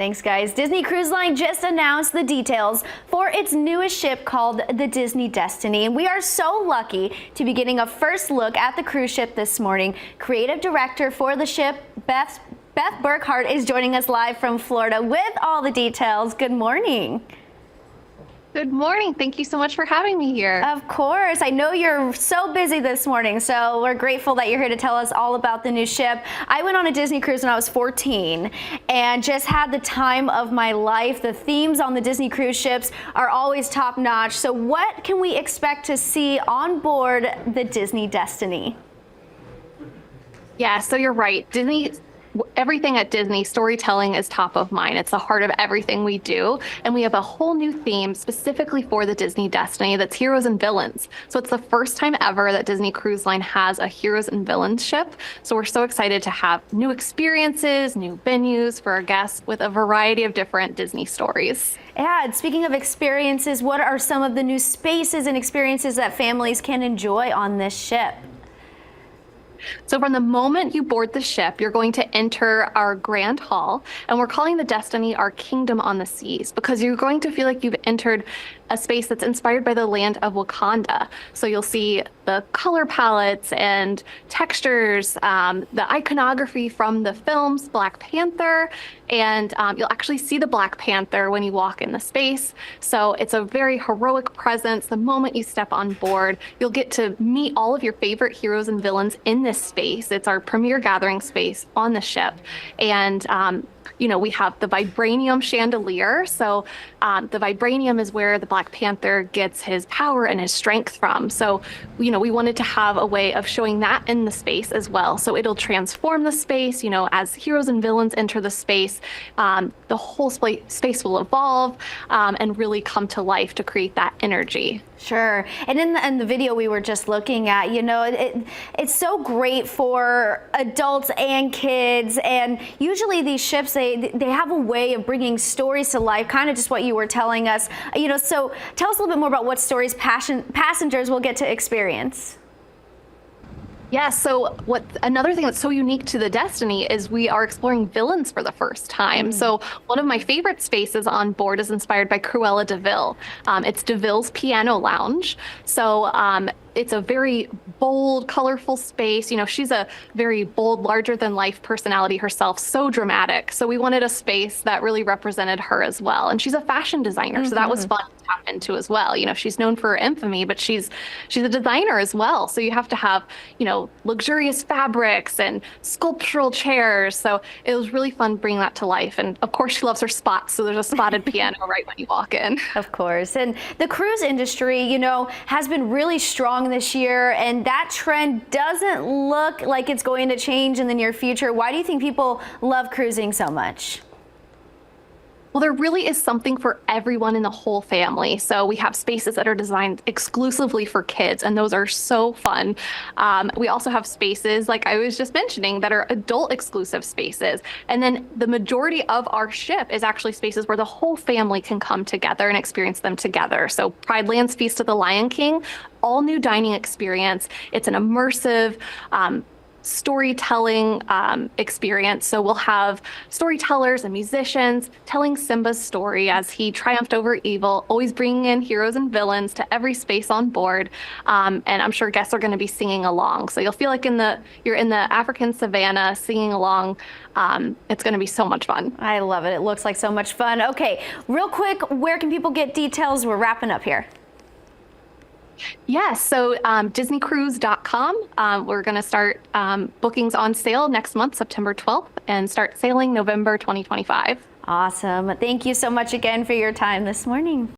Thanks, guys. Disney Cruise Line just announced the details for its newest ship called the Disney Destiny. And we are so lucky to be getting a first look at the cruise ship this morning. Creative director for the ship, Beth Burkhart, is joining us live from Florida with all the details. Good morning. Good morning. Thank you so much for having me here. Of course. I know you're so busy this morning, so we're grateful that you're here to tell us all about the new ship. I went on a Disney cruise when I was 14 and just had the time of my life. The themes on the Disney cruise ships are always top notch. So what can we expect to see on board the Disney Destiny? Yeah, so you're right. Everything at Disney, storytelling is top of mind. It's the heart of everything we do. And we have a whole new theme specifically for the Disney Destiny that's heroes and villains. So it's the first time ever that Disney Cruise Line has a heroes and villains ship. So we're so excited to have new experiences, new venues for our guests with a variety of different Disney stories. Yeah, and speaking of experiences, what are some of the new spaces and experiences that families can enjoy on this ship? So from the moment you board the ship, you're going to enter our grand hall, and we're calling the Destiny our Kingdom on the Seas because you're going to feel like you've entered a space that's inspired by the land of Wakanda. So you'll see the color palettes and textures, the iconography from the films Black Panther, and you'll actually see the Black Panther when you walk in the space. So it's a very heroic presence. The moment you step on board, you'll get to meet all of your favorite heroes and villains in this space. It's our premier gathering space on the ship. And we have the vibranium chandelier. So the vibranium is where the Black Panther gets his power and his strength from. So, we wanted to have a way of showing that in the space as well. So it'll transform the space, as heroes and villains enter the space, the whole space will evolve and really come to life to create that energy. Sure. And in the video we were just looking at, it's so great for adults and kids. And usually these ships, they have a way of bringing stories to life, kind of just what you were telling us. So tell us a little bit more about what stories passengers will get to experience. Yeah, so another thing that's so unique to the Destiny is we are exploring villains for the first time. So one of my favorite spaces on board is inspired by Cruella de Vil. It's de Vil's Piano Lounge. So it's a very bold, colorful space. She's a very bold, larger-than-life personality herself, so dramatic. So we wanted a space that really represented her as well. And she's a fashion designer, so that was fun to tap into as well. She's known for her infamy, but she's a designer as well. So you have to have, luxurious fabrics and sculptural chairs. So it was really fun bringing that to life. And of course, she loves her spots. So there's a spotted piano right when you walk in. Of course. And the cruise industry, has been really strong this year, and that trend doesn't look like it's going to change in the near future. Why do you think people love cruising so much? Well, there really is something for everyone in the whole family. So we have spaces that are designed exclusively for kids, and those are so fun. We also have spaces, like I was just mentioning, that are adult exclusive spaces. And then the majority of our ship is actually spaces where the whole family can come together and experience them together. So Pride Land's Feast of the Lion King, all new dining experience. It's an immersive, storytelling experience. So we'll have storytellers and musicians telling Simba's story as he triumphed over evil, always bringing in heroes and villains to every space on board. And I'm sure guests are going to be singing along. So you'll feel like you're in the African savannah singing along. It's going to be so much fun. I love it. It looks like so much fun. Okay, real quick, where can people get details? We're wrapping up here. Yes, so DisneyCruise.com. We're going to start bookings on sale next month, September 12th, and start sailing November 2025. Awesome. Thank you so much again for your time this morning.